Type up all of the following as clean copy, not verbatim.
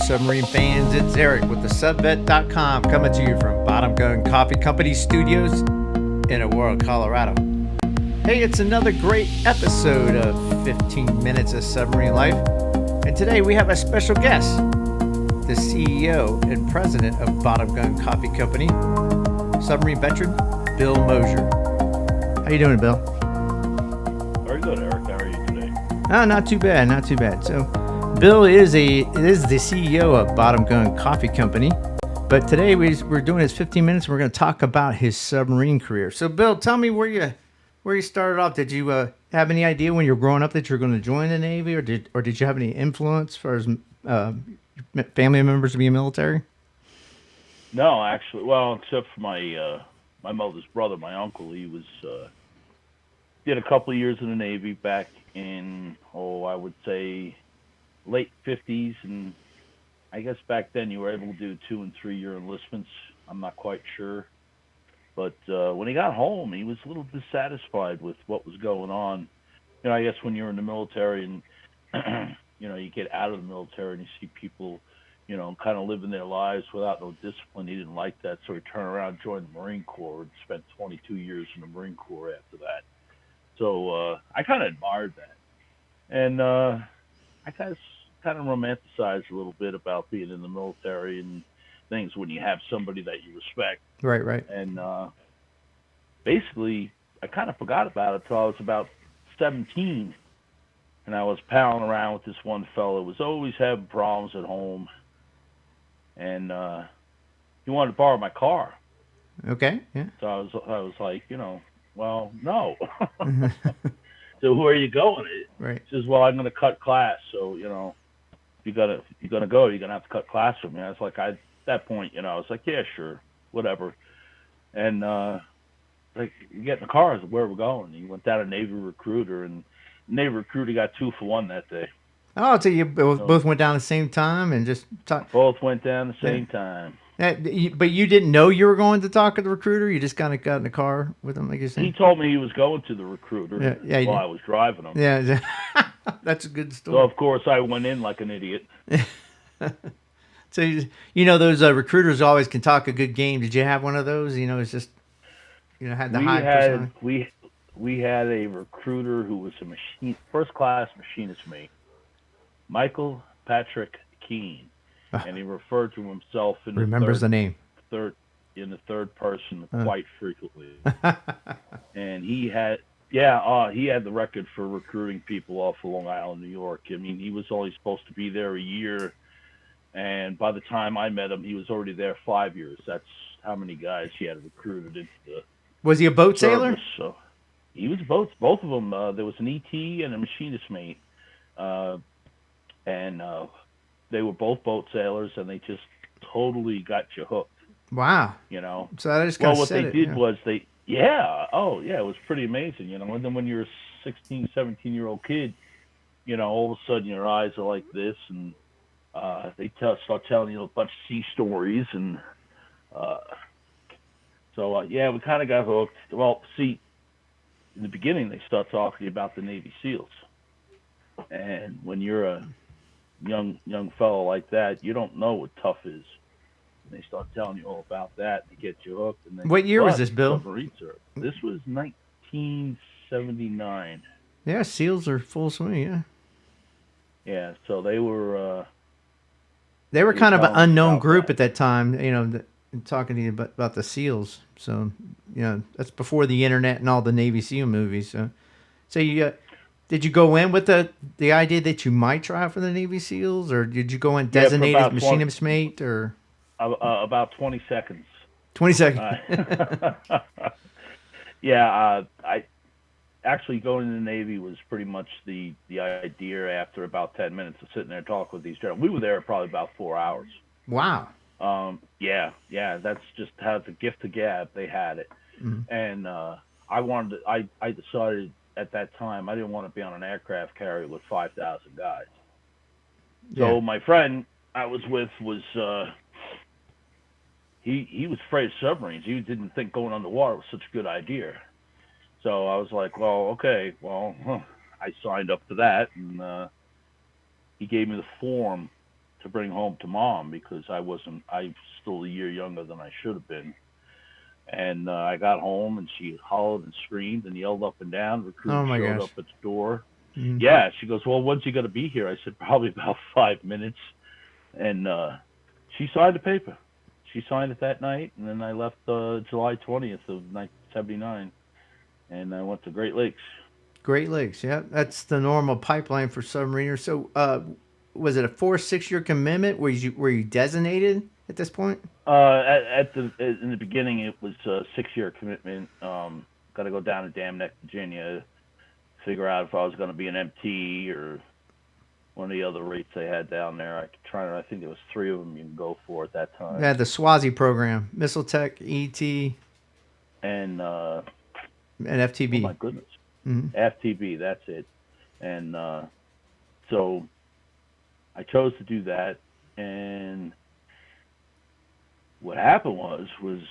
submarine fans. It's Eric with TheSubVet.com coming to you from Bottom Gun Coffee Company Studios in Aurora, Colorado. Hey, it's another great episode of 15 Minutes of Submarine Life. And today we have a special guest, the CEO and president of Bottom Gun Coffee Company, submarine veteran Bill Moser. How you doing, Bill? Very good, Eric. How are you today? Not too bad, not too bad. So, Bill is the CEO of Bottom Gun Coffee Company, but today we're doing his 15 minutes. And we're going to talk about his submarine career. So, Bill, tell me where you started off. Did you have any idea when you were growing up that you were going to join the Navy, or did you have any influence as far as family members to be military? No, actually, well, except for my mother's brother, my uncle. He was did a couple of years in the Navy back in I would say late 50s, and I guess back then you were able to do 2 and 3 year enlistments. I'm not quite sure, but when he got home, he was a little dissatisfied with what was going on. You know, I guess when you're in the military and you get out of the military and you see people, kind of living their lives without no discipline. He didn't like that, so he turned around, joined the Marine Corps, and spent 22 years in the Marine Corps after that. So I kind of admired that, and I kind of romanticized a little bit about being in the military and things when you have somebody that you respect. Right. And basically, I kind of forgot about it until I was about 17, and I was palling around with this one fellow who was always having problems at home, and he wanted to borrow my car. Okay, yeah. So I was like, well, no. So where are you going? Right. He says, well, I'm going to cut class. So, if you're going to go, you're going to have to cut class with me. I was like, at that point, I was like, yeah, sure, whatever. And, like, you get in the car, I said, where are we going? He went down to Navy Recruiter, and Navy Recruiter got 2 for 1 that day. Oh, so you both went down at the same time and just talked? Both went down the same time. But you didn't know you were going to talk to the recruiter? You just kind of got in the car with him, like you said? He told me he was going to the recruiter while I was driving him. Yeah, that's a good story. So, of course, I went in like an idiot. So, those recruiters always can talk a good game. Did you have one of those? It's just, had the high personality. We had a recruiter who was a first-class machinist mate, Michael Patrick Keene. And he referred to himself in the third person quite frequently. And he had the record for recruiting people off of Long Island, New York. I mean, he was only supposed to be there a year, and by the time I met him, he was already there 5 years. That's how many guys he had recruited into the Was he a boat service. sailor? So he was both of them. There was an ET and a machinist mate, and they were both boat sailers, and they just totally got you hooked. Wow. So I just what they did was it was pretty amazing, and then when you're a 16, 17-year-old kid, all of a sudden your eyes are like this, and they start telling you a bunch of sea stories, and we kind of got hooked. Well, see, in the beginning they start talking about the Navy SEALs, and when you're a young fellow like that, you don't know what tough is. And they start telling you all about that to get you hooked. And then what year was this, Bill? This was 1979. Yeah, SEALs are full swing. Yeah. Yeah, so they were kind of an unknown group at that time. Talking to you about the SEALs. So that's before the internet and all the Navy SEAL movies. So you. Did you go in with the idea that you might try out for the Navy SEALs, or did you go in designated machinist mate, or about 20 seconds? 20 seconds. I actually going in the Navy was pretty much the idea after about 10 minutes of sitting there talking with these gentlemen. We were there probably about 4 hours. Wow. That's just how the gift of gab, they had it. Mm-hmm. And I decided at that time I didn't want to be on an aircraft carrier with 5,000 guys. So my friend I was with was he was afraid of submarines. He didn't think going underwater was such a good idea. So I was like, well, okay, I signed up to that, and he gave me the form to bring home to Mom because I still a year younger than I should have been. And I got home and she hollered and screamed and yelled up and down. Oh Recruiter my showed gosh. up at the door. Mm. Yeah, she goes, well, when's he going to be here? I said, probably about 5 minutes. And she signed the paper. She signed it that night, and then I left July 20th of 1979, and I went to Great Lakes. Great Lakes, yeah, that's the normal pipeline for submariners. So, was it a 4 6 year commitment? Were you designated at this point? In the beginning, it was a 6 year commitment. Got to go down to Dam Neck, Virginia, figure out if I was going to be an MT or one of the other rates they had down there. I think there was three of them you can go for at that time. Yeah, the Swazi program, Missile Tech, ET, And and oh my FTB. goodness, Mm-hmm. FTB, that's it. And so I chose to do that. And what happened was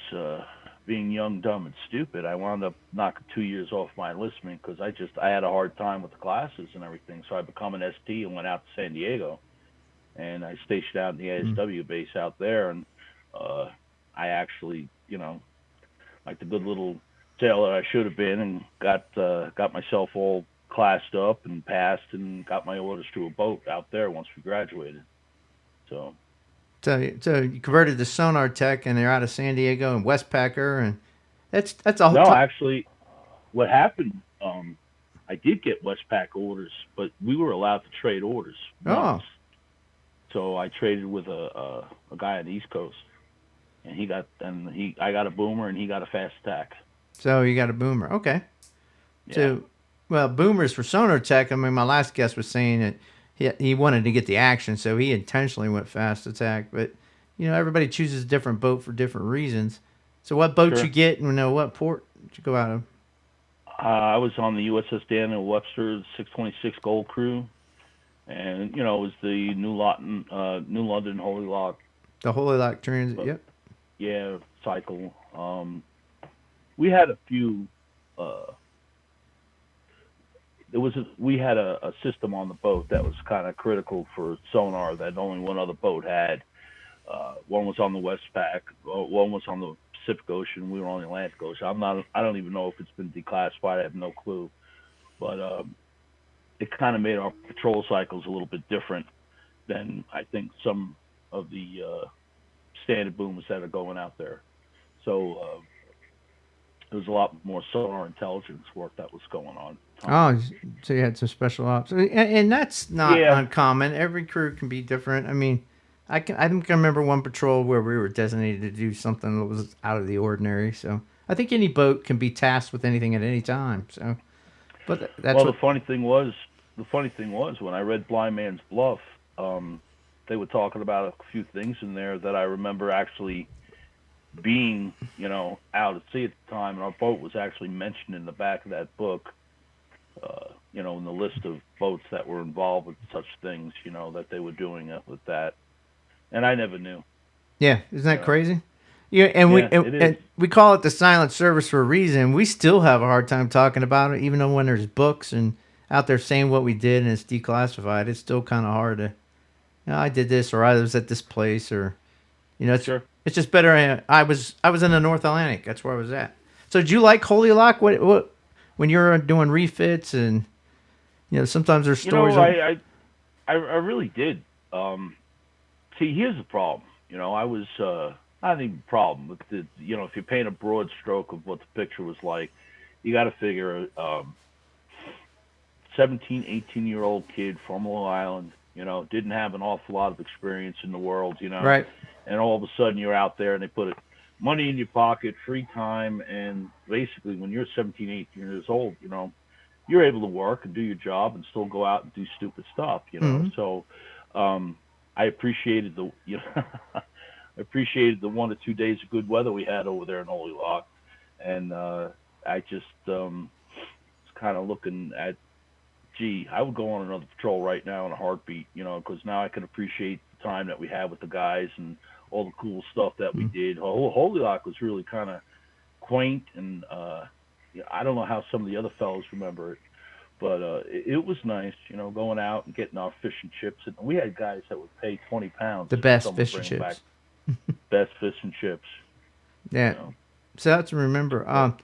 being young, dumb, and stupid. I wound up knocking 2 years off my enlistment because I had a hard time with the classes and everything. So I become an ST and went out to San Diego, and I stationed out in the ASW base out there. And I actually, like the good little sailor I should have been, and got myself all classed up and passed, and got my orders to a boat out there once we graduated. So So you converted to Sonar Tech, and they're out of San Diego and Westpacker, and that's a whole no, ton. actually, what happened? I did get Westpac orders, but we were allowed to trade orders once. Oh, So I traded with a guy on the East Coast, and I got a boomer and he got a fast attack. so you got a boomer. Okay. Yeah, So, well, boomers for Sonar Tech. I mean, my last guest was saying that he wanted to get the action, so he intentionally went fast attack. But everybody chooses a different boat for different reasons. So, what boat you sure. get, and what port did you go out of? I was on the USS Daniel Webster 626 Gold Crew, and it was the New London Holy Loch, The Holy Loch Transit. but Yep. yeah, cycle. We had a few. We had a system on the boat that was kind of critical for sonar that only one other boat had. One was on the Westpac, one was on the Pacific Ocean. We were on the Atlantic Ocean. I don't even know if it's been declassified. I have no clue. But it kind of made our patrol cycles a little bit different than I think some of the standard boomers that are going out there. So there was a lot more sonar intelligence work that was going on at the time. Oh, so you had some special ops, and that's not Yeah, uncommon. Every crew can be different. I mean, I think I remember one patrol where we were designated to do something that was out of the ordinary. So I think any boat can be tasked with anything at any time. So, but that's well, what. the funny thing was when I read Blind Man's Bluff, they were talking about a few things in there that I remember actually being, out at sea at the time, and our boat was actually mentioned in the back of that book. In the list of boats that were involved with such things, that they were doing it with that, and I never knew. Yeah, isn't that You know, crazy? Yeah, and we yeah, and, it is. and we call it the silent service for a reason. We still have a hard time talking about it, even though when there's books and out there saying what we did and it's declassified, it's still kind of hard to. I did this, or I was at this place, or it's Sure. it's just better. I was in the North Atlantic. That's where I was at. So did you like Holy Loch? What when you're doing refits and sometimes there's You know, stories of. I really did. See, here's the problem. I was not even a problem, but if you paint a broad stroke of what the picture was like, you got to figure 17, 18-year-old kid from Long Island, didn't have an awful lot of experience in the world, Right. and all of a sudden you're out there and they put money in your pocket, free time, and basically when you're 17, 18 years old, you're able to work and do your job and still go out and do stupid stuff. Mm-hmm. So I appreciated I appreciated the 1 or 2 days of good weather we had over there in Holy Loch, and I just was kind of looking at, gee, I would go on another patrol right now in a heartbeat, because now I can appreciate the time that we had with the guys and all the cool stuff that we did. Holy Loch was really kind of quaint, and I don't know how some of the other fellows remember it, But it was nice, going out and getting our fish and chips. And we had guys that would pay £20 The for best someone to fish and bring them back chips. best fish and chips. Yeah. You know. So that's to remember. But,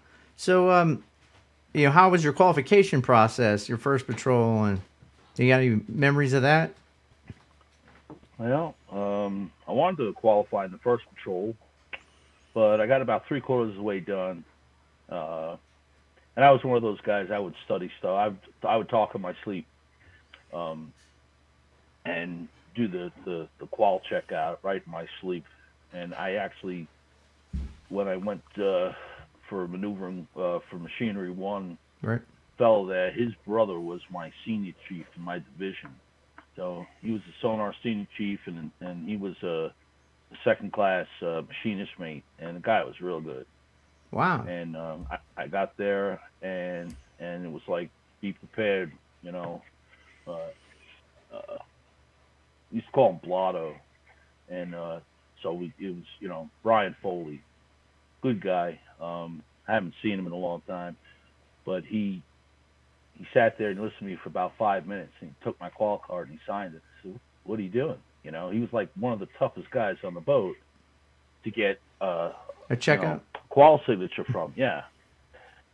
How was your qualification process, your first patrol, and you got any memories of that? well, I wanted to qualify in the first patrol, but I got about three-quarters of the way done. Uh, and I was one of those guys. I would study stuff. I would talk in my sleep, um, and do the qual check out right in my sleep. And I actually, when I went for maneuvering for Machinery One, Right. fellow there, his brother was my senior chief in my division. So he was the sonar senior chief, and he was a second class machinist mate, and the guy was real good. Wow. And I got there, and it was like, be prepared, you know. Uh, uh, we used to call him Blotto, and it was, Brian Foley, good guy. I haven't seen him in a long time, but he sat there and listened to me for about 5 minutes, and he took my call card and he signed it. I said, "What are you doing?" He was like one of the toughest guys on the boat to get A checkout. qual signature from. Yeah.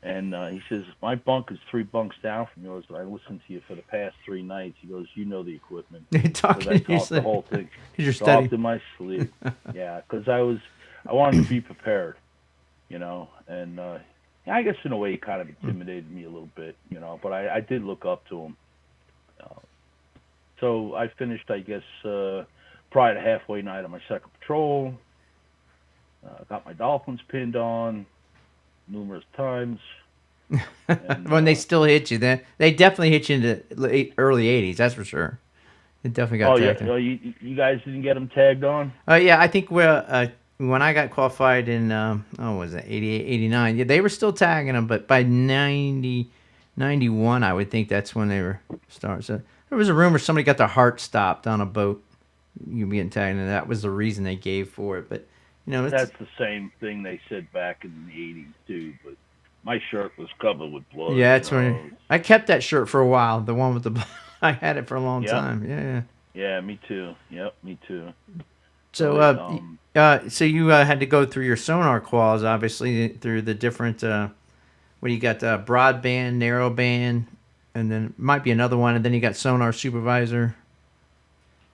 And he says, "My bunk is 3 bunks down from yours, but I listened to you for the past 3 nights." He goes, "You know the equipment." You're Because talking I to your talked the whole thing. You're Talked studying. in my sleep. Yeah, because I wanted to be prepared, and I guess in a way he kind of intimidated me a little bit, but I did look up to him. Uh, so I finished, I guess, prior to halfway night on my second patrol. Got my Dolphins pinned on numerous times. And When they still hit you, then they definitely hit you in the early '80s. That's for sure. It definitely got oh yeah, tagged in. you guys didn't get them tagged on? Yeah, I think when I got qualified in was it 88, 89? Yeah, they were still tagging them, but by 90, 91, I would think that's when they were starting. So there was a rumor somebody got their heart stopped on a boat. You getting tagged, and that was the reason they gave for it. But it's That's the same thing they said back in the '80s too. But my shirt was covered with blood. yeah, it's when I kept that shirt for a while. The one with the I had it for a long Yep. time. Yeah. Yeah, me too. Yep, me too. So So, so you had to go through your sonar quals, obviously, through the different. What do you got? Broadband, narrowband, and then might be another one, and then you got sonar supervisor.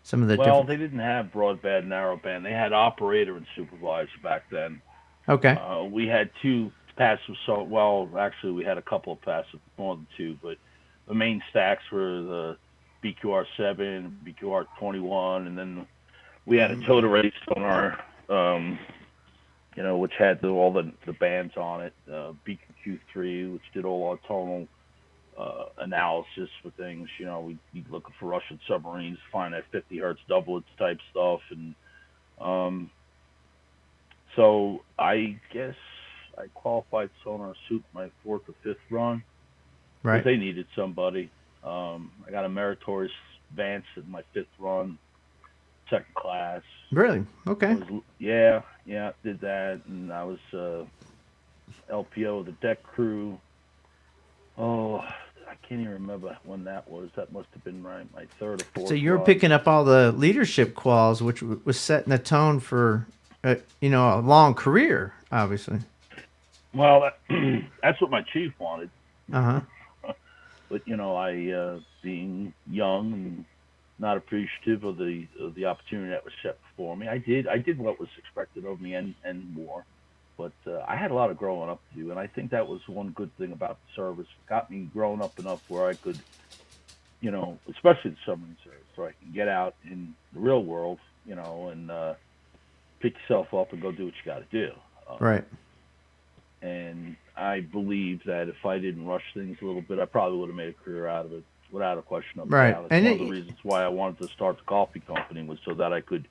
Some of the well, different. they didn't have broadband, narrowband. They had operator and supervisor back then. Okay. We had 2 passive. So, well, actually, we had a couple of passive, more than 2, but the main stacks were the BQR7, BQR21, and then we had a total rate sonar, which had all the bands on it. BQQ3, which did all our tonal analysis for things. We'd looking for Russian submarines, find that 50 hertz doublets type stuff, and um, so I guess I qualified sonar suit my 4th or 5th run because Right. they needed somebody. I got a meritorious advance in my 5th run, second class. Really? Okay. Yeah, did that, and I was LPO of the deck crew. Oh, I can't even remember when that was. That must have been my 3rd or 4th So you're run. picking up all the leadership quals, which was setting the tone for, a long career, obviously. Well, that's what my chief wanted. Uh But I being young and not appreciative of the opportunity that was set before me, I did what was expected of me and more. But I had a lot of growing up to do, and I think that was one good thing about the service. It got me grown up enough where I could, especially the submarine service, so I can get out in the real world, and pick yourself up and go do what you got to do. Right. And I believe that if I didn't rush things a little bit, I probably would have made a career out of it without a question of a Right. doubt. It's And one of the reasons why I wanted to start the coffee company, was so that I could,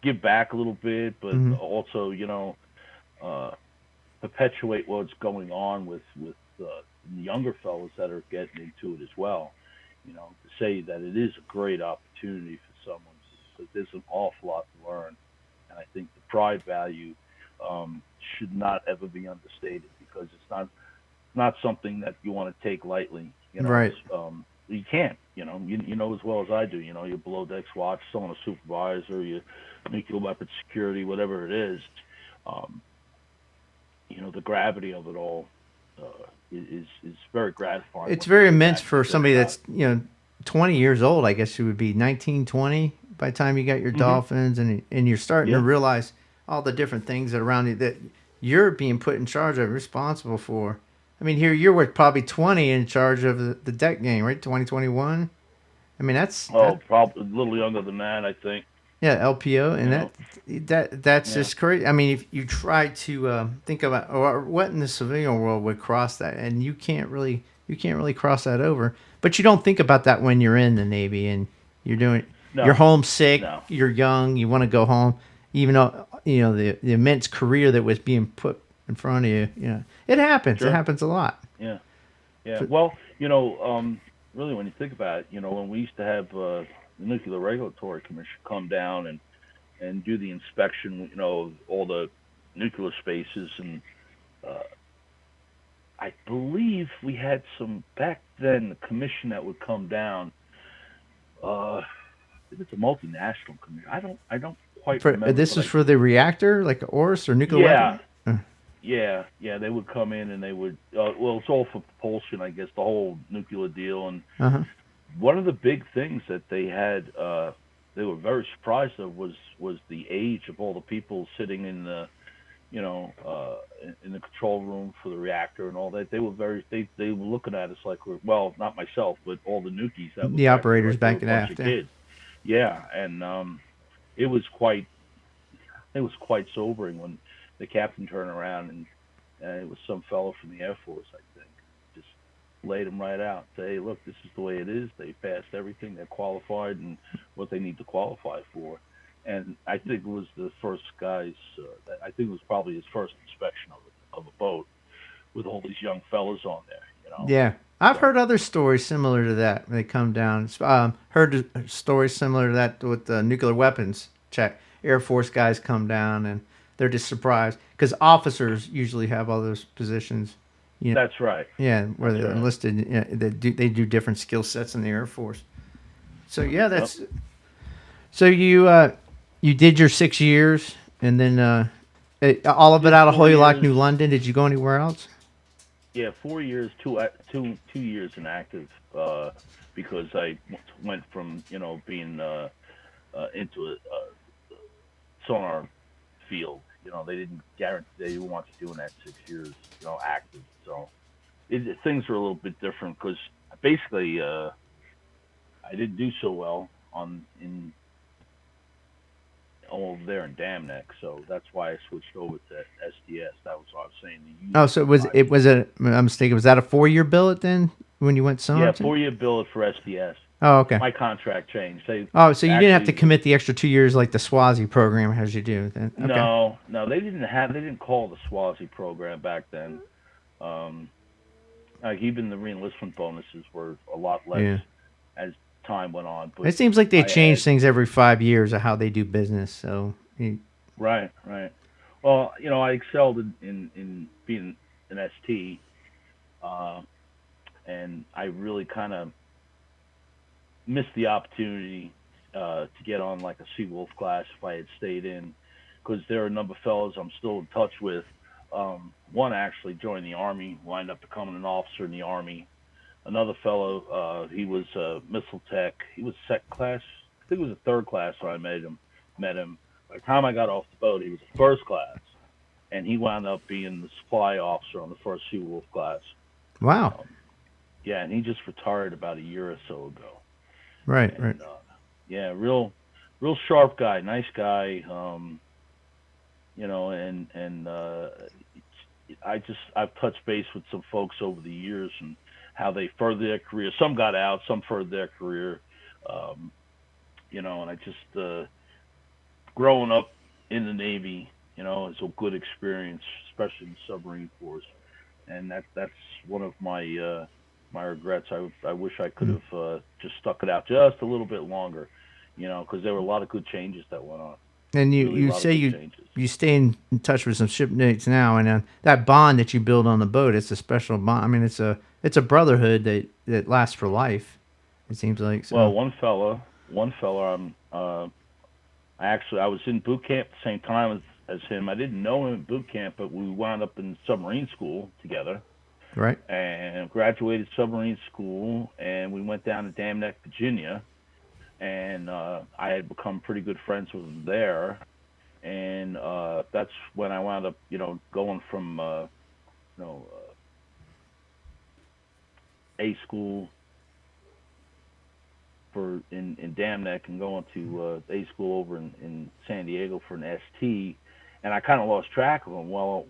give back a little bit, but also, uh, perpetuate what's going on with the younger fellows that are getting into it as well. To say that it is a great opportunity for someone, because there's an awful lot to learn, and I think the pride value should not ever be understated, because it's not something that you want to take lightly. Right. You can't. You know as well as I do. Your below decks watch, someone a supervisor, your nuclear weapons security, whatever it is. Um, the gravity of it all is very gratifying. It's When you very sit immense back and for think somebody about that's 20 years old. I guess it would be 19, 20 by the time you got your it. Hmm. Dolphins, and you're starting to Yeah. realize all the different things that around you that you're being put in charge of, responsible for. I mean, here you're with probably 20 in charge of the deck game, right? 2021. I mean, Oh, probably a little younger than that, I think. yeah, LPO, You and know. that's Yeah. just crazy. I mean, if you try to think about or what in the civilian world would cross that, and you can't really cross that over. But you don't think about that when you're in the Navy and you're No. homesick, No. you're young, you want to go home, even though the immense career that was being put in front of you. It happens. It Sure. happens a lot. Yeah. Yeah. But Well, really, when you think about it, when we used to have the Nuclear Regulatory Commission come down and do the inspection, of all the nuclear spaces, and uh, I believe we had some back then. The commission that would come down, I think it's a multinational commission. I don't quite remember, this but is for the reactor, like ORS or nuclear yeah, weapon. yeah, they would come in and they would. Well, it's all for propulsion, I guess, the whole nuclear deal. And Uh huh. one of the big things that they had, they were very surprised of was the age of all the people sitting in the, in the control room for the reactor and all that. They were they were looking at us like well, not myself, but all the nukies that were The back there operators like they were back a at bunch aft. of Yeah. kids. Yeah, and it was quite it was quite sobering when the captain turned around and it was some fellow from the Air Force, I think, just laid them right out. Say, hey, look, this is the way it is. They passed everything. They're qualified and what they need to qualify for. And I think it was the first guys. I think it was probably his first inspection of a boat with all these young fellas on there. Yeah, I've So heard other stories similar to that. When they come down. Heard stories similar to that with the nuclear weapons check. Air Force guys come down and they're just surprised because officers usually have all those positions. You know, that's right. yeah, where That's they're right. enlisted. They do different skill sets in the Air Force. So yeah, Yep. that's so you did your 6 years and then all of it Did out of four Holy Loch, years. New London. Did you go anywhere else? Yeah, 4 years, two years inactive, because I went from being into a sonar field. They didn't guarantee they didn't want you doing that 6 years, active. So things were a little bit different because basically I didn't do so well on in over there in Dam Neck, so that's why I switched over to SDS. That was what I was saying. The Oh, user so it was I'm mistaken. Was that a 4 year billet then when you went sonar Yeah, too? 4 year billet for SDS. Oh, okay. My contract changed. They Oh, so you didn't have to actually commit the extra 2 years like the Swazi program has you do then. Okay. no, they didn't call the Swazi program back then. Um, like even the reenlistment bonuses were a lot less Yeah. as time went on. But It seems like they I change had things every 5 years of how they do business. So, right, right. Well, I excelled in being an ST, uh, and I really kind of missed the opportunity to get on like a Seawolf class if I had stayed in, because there are a number of fellows I'm still in touch with. One actually joined the Army, wound up becoming an officer in the Army. Another fellow, he was a missile tech. He was second class. I think it was a third class when I met him. By the time I got off the boat, he was a first class, and he wound up being the supply officer on the first Seawolf class. wow. Um, yeah, and he just retired about a year or so ago. Right, right. And yeah, real sharp guy, nice guy. And I've touched base with some folks over the years and how they furthered their career. Some got out, some furthered their career. Um, and I just growing up in the Navy, is a good experience, especially in the submarine force. And that's one of my regrets. I wish I could Hmm. have just stuck it out just a little bit longer, because there were a lot of good changes that went on. And Really, a you lot of say big changes. you stay in touch with some shipmates now, and that bond that you build on the boat, it's a special bond. I mean, it's a brotherhood that lasts for life. It seems like Well, so. one fella, I was in boot camp at the same time as him. I didn't know him in boot camp, but we wound up in submarine school together Right. and graduated submarine school, and we went down to Dam Neck, Virginia, and I had become pretty good friends with him there, and that's when I wound up, going from you know A school for in Dam Neck and going to A school over in San Diego for an ST, and I kind of lost track of him. Well,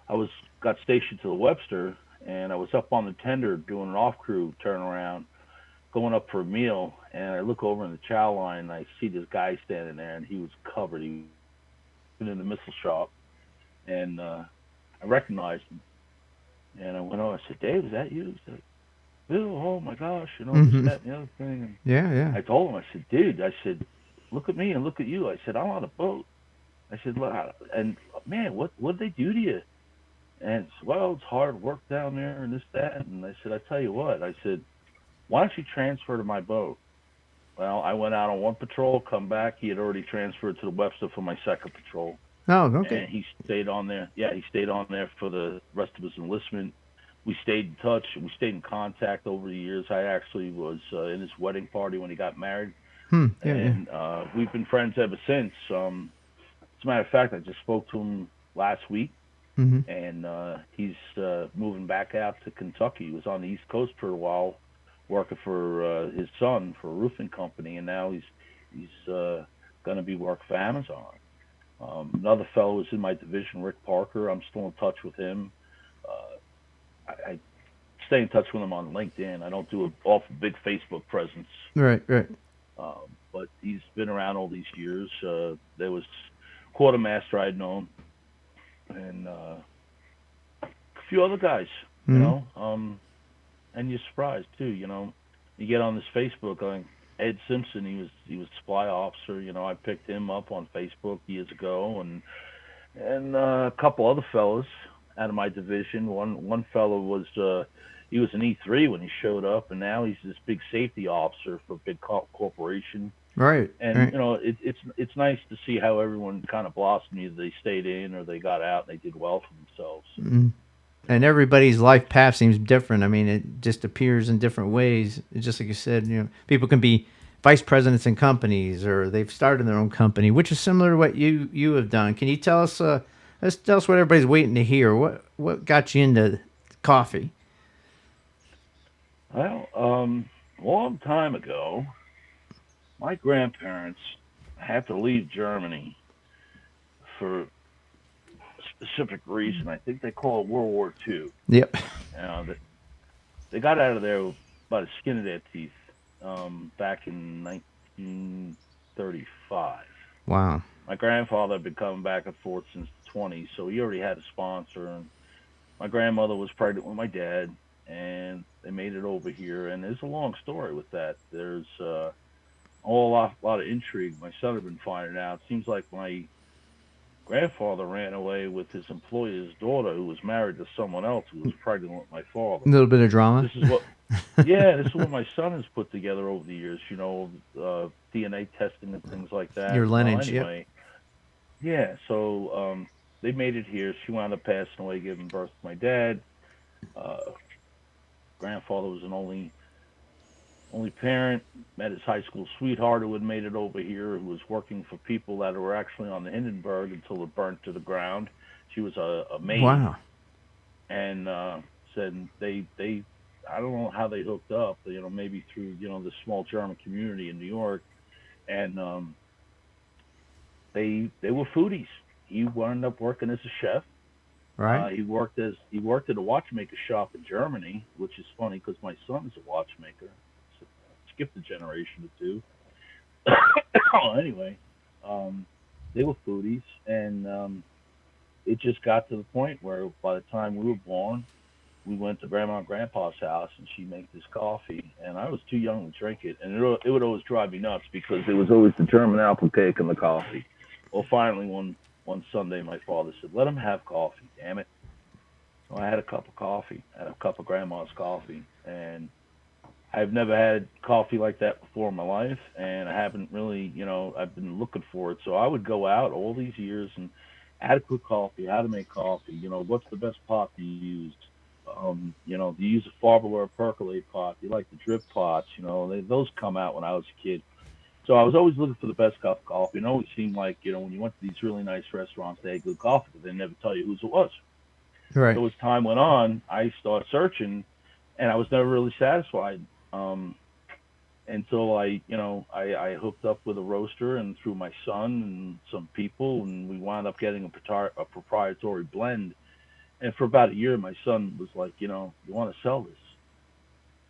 I was got stationed to the Webster, and I was up on the tender doing an off crew turnaround, going up for a meal, and I look over in the chow line and I see this guy standing there, and he was covered. He was in the missile shop, and I recognized him, and I went over. I said, "Dave, is that you?" He said, "Bill, oh my gosh, this, Hmm. that, and the other thing." And Yeah, yeah. I told him, I said, "Dude," I said, "look at me and look at you." I said, "I'm on a boat." I said, "Look, and man, what did they do to you?" And said, "Well, it's hard work down there and this, that." And I said, "I tell you what," I said, "why don't you transfer to my boat?" Well, I went out on one patrol, come back. He had already transferred to the Webster for my second patrol, Oh, okay. and he stayed on there. Yeah, he stayed on there for the rest of his enlistment. We stayed in touch. We stayed in contact over the years. I actually was in his wedding party when he got married, Hmm. Yeah, yeah. and we've been friends ever since. As a matter of fact, I just spoke to him last week, Hmm. and he's moving back out to Kentucky. He was on the East Coast for a while, working for his son for a roofing company, and now he's going to be working for Amazon. Another fellow is in my division, Rick Parker. I'm still in touch with him. I stay in touch with him on LinkedIn. I don't do an awful big Facebook presence, Right, right. but he's been around all these years. There was quartermaster I'd known, and a few other guys, Hmm. and you're surprised too. You get on this Facebook, like Ed Simpson. He was a spy officer. I picked him up on Facebook years ago, and a couple other fellas out of my division. One fellow was he was an E3 when he showed up, and now he's this big safety officer for a big corporation. Right, And right. it's nice to see how everyone kind of blossomed. Either they stayed in or they got out and they did well for themselves. Mm. And everybody's life path seems different. I mean, it just appears in different ways. It's just like you said, people can be vice presidents in companies, or they've started their own company, which is similar to what you have done. Can you tell us? Let's tell us what everybody's waiting to hear. What got you into coffee? Well, a long time ago, my grandparents had to leave Germany for a specific reason. I think they call it World War II. Yep. They got out of there by the skin of their teeth back in 1935. Wow. My grandfather had been coming back and forth since the 20s, so he already had a sponsor. And my grandmother was pregnant with my dad, and they made it over here. And there's a long story with that. There's a lot of intrigue. My son had been finding out. It seems like my grandfather ran away with his employer's daughter, who was married to someone else who was pregnant with my father. A little bit of drama. This is what, yeah, this is what my son has put together over the years. DNA testing and things like that. Your Well, lineage. Yep. anyway, yeah. So they made it here. She wound up passing away, giving birth to my dad. Uh, Grandfather was an only parent. Met his high school sweetheart who had made it over here, who was working for people that were actually on the Hindenburg until it burnt to the ground. She was a maid, Wow. and said they I don't know how they hooked up, maybe through the small German community in New York, and they were foodies. He wound up working as a chef. Right. He worked at a watchmaker shop in Germany, which is funny because my son is a watchmaker. So, skipped a generation or two. Anyway, um, they were foodies, and it just got to the point where by the time we were born, we went to Grandma and Grandpa's house, and she'd make this coffee, and I was too young to drink it, and it would always drive me nuts because it was always the German apple cake and the coffee. Well, finally, one Sunday, my father said, "Let him have coffee." Damn it! So I had a cup of coffee. I had a cup of Grandma's coffee, and I've never had coffee like that before in my life, and I haven't really, I've been looking for it. So I would go out all these years and adequate coffee, how to make coffee, what's the best pot to use? Do you use a Farber or a percolate pot? Do you like the drip pots? Those come out when I was a kid. So I was always looking for the best cup of coffee. And it always seemed like, when you went to these really nice restaurants, they had good coffee, but they never tell you whose it was. Right. So as time went on, I started searching, and I was never really satisfied. Um, until I hooked up with a roaster and through my son and some people, and we wound up getting a proprietary blend. And for about a year, my son was like, you want to sell this?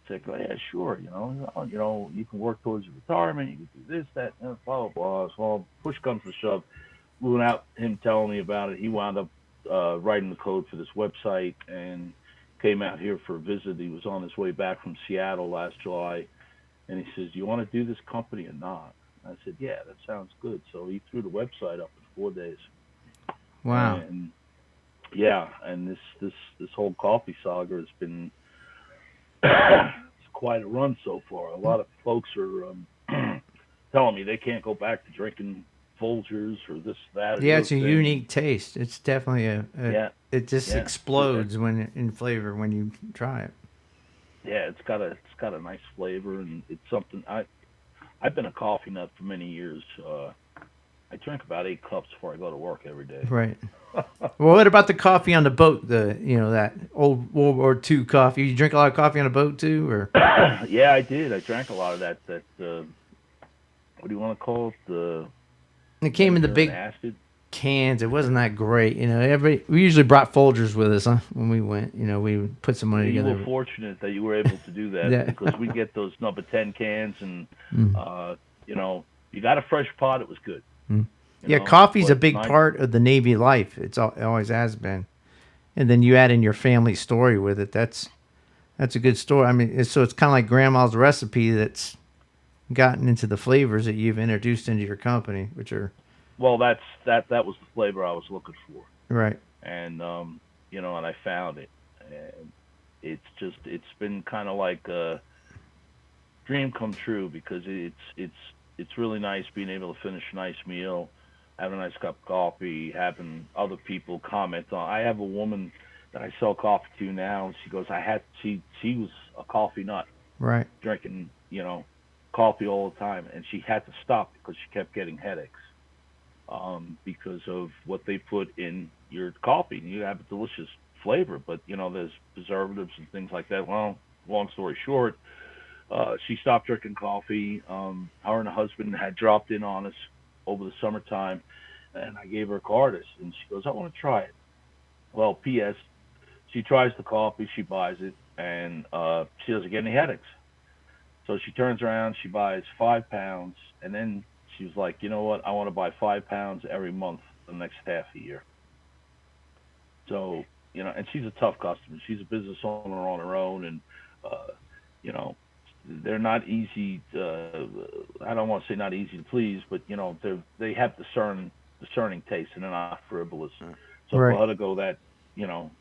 It's like, yeah, sure. You can work towards your retirement. You can do this, that, and blah, blah, blah. So push comes to shove. Without him telling me about it, he wound up writing the code for this website and came out here for a visit. He was on his way back from Seattle last July, and he says, "Do you want to do this company or not?" I said, "Yeah, that sounds good." So he threw the website up in 4 days. Wow. And yeah, and this whole coffee saga has been it's quite a run so far. A lot of folks are telling me they can't go back to drinking Folgers or this, that, or the Yeah, other it's a thing. unique taste. It's definitely Yeah, it just yeah, explodes when in flavor when you try it. yeah. It's got a nice flavor, and it's something I've been a coffee nut for many years. I drink about 8 cups before I go to work every day. Right. Well, what about the coffee on the boat? That old World War II coffee. You drink a lot of coffee on a boat too, or Yeah, I did. I drank a lot of that. What do you want to call it? The it came in the vinegar and big acid. cans. It wasn't that great. We usually brought Folgers with us, huh, when we went. We would put some money Yeah, you were together. fortunate that you were able to do that Yeah. because we get those number 10 cans, and Mm. uh, you got a fresh pot, it was good. Mm. Yeah, coffee's a But big part of the Navy life. It always has been. And then you add in your family story with it. That's a good story. I mean, it's kind of like grandma's recipe that's gotten into the flavors that you've introduced into your company, which are well, that was the flavor I was looking for, right. and and I found it, and it's been kind of like a dream come true because it's really nice being able to finish a nice meal, have a nice cup of coffee, having other people comment on. I have a woman that I sell coffee to now, and she goes, she was a coffee nut, Right. drinking coffee all the time, and she had to stop because she kept getting headaches because of what they put in your coffee. You have a delicious flavor, but there's preservatives and things like that. Well, long story short, she stopped drinking coffee. Her and her husband had dropped in on us over the summertime, and I gave her a card, and she goes, "I want to try it." Well, P.S. She tries the coffee, she buys it, and she doesn't get any headaches. So she turns around, she buys 5 pounds, and then she was like, "You know what? I want to buy 5 pounds every month for the next half a year." So, and she's a tough customer. She's a business owner on her own, and uh, you know, they're not easy. I don't want to say not easy to please, but they have discerning taste, and they're not frivolous. So for Right. her to go that, you know,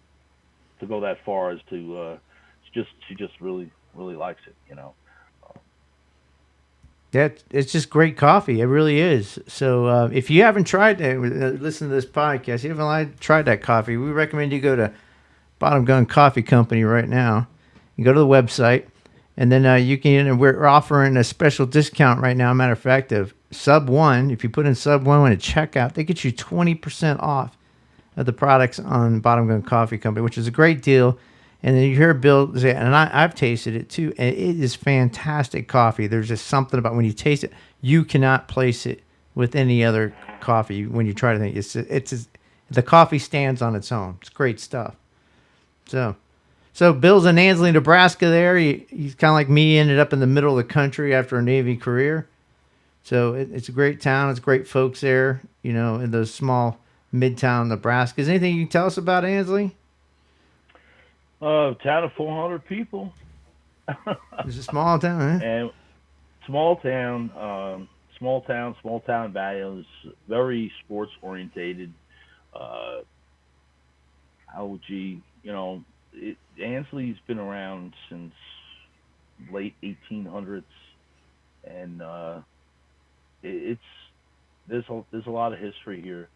to go that far as to, she just really really likes it. It's just great coffee. It really is. So if you haven't tried that, listen to this podcast. If you haven't tried that coffee, we recommend you go to Bottom Gun Coffee Company right now. You go to the website, and then you can. And we're offering a special discount right now. Matter of fact, of Sub One. If you put in Sub One when at checkout, they get you 20% off of the products on Bottom Gun Coffee Company, which is a great deal. And then you hear Bill say, and I've tasted it too, and it is fantastic coffee. There's just something about when you taste it, you cannot place it with any other coffee when you try to think. The coffee stands on its own. It's great stuff. So, so Bill's in Ansley, Nebraska. There, he's kind of like me. Ended up in the middle of the country after a Navy career. So it's a great town. It's great folks there. In those small midtown Nebraska. Is there anything you can tell us about Ansley? Town of 400 people, It's a small town, huh? and small town, small town values, very sports orientated. Ansley's been around since late 1800s, and there's a lot of history here,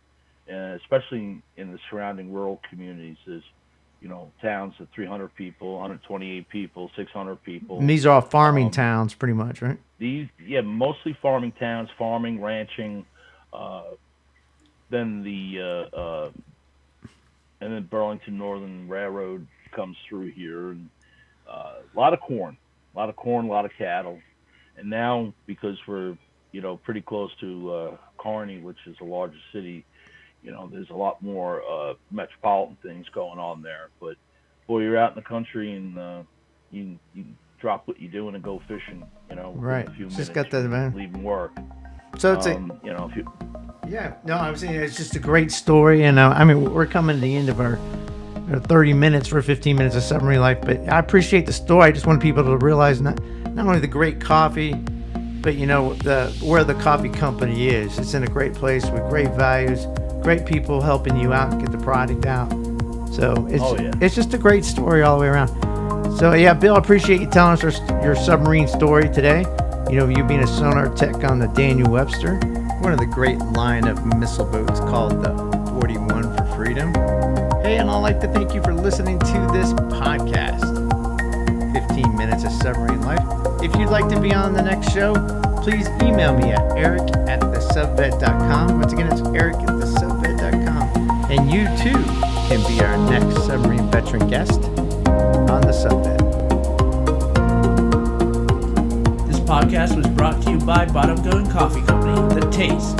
especially in the surrounding rural communities. There's towns of 300 people, 128 people, 600 people. And these are all farming towns, pretty much, right? Mostly farming towns, farming, ranching. Then and then Burlington Northern Railroad comes through here, and a lot of corn, a lot of cattle. And now, because we're pretty close to Kearney, which is the largest city, there's a lot more metropolitan things going on there. But boy, you're out in the country, and you drop what you're doing and go fishing. Right. In a few Just minutes, got that, man. leaving work. So it's if you. Yeah, no, I'm saying it's just a great story, and we're coming to the end of our 30 minutes for 15 minutes of submarine life, but I appreciate the story. I just want people to realize not only the great coffee, but where the coffee company is. It's in a great place with great values, great people helping you out and get the product out. So it's just a great story all the way around. So yeah, Bill, I appreciate you telling us your submarine story today. You being a sonar tech on the Daniel Webster, one of the great line of missile boats called the 41 for Freedom. Hey, and I'd like to thank you for listening to this podcast, 15 Minutes of Submarine Life. If you'd like to be on the next show, please email me at eric@thesubvet.com. Once again, it's eric@thesubvet.com. And you too can be our next submarine veteran guest on the SubVet. This podcast was brought to you by Bottom Going Coffee Company, the taste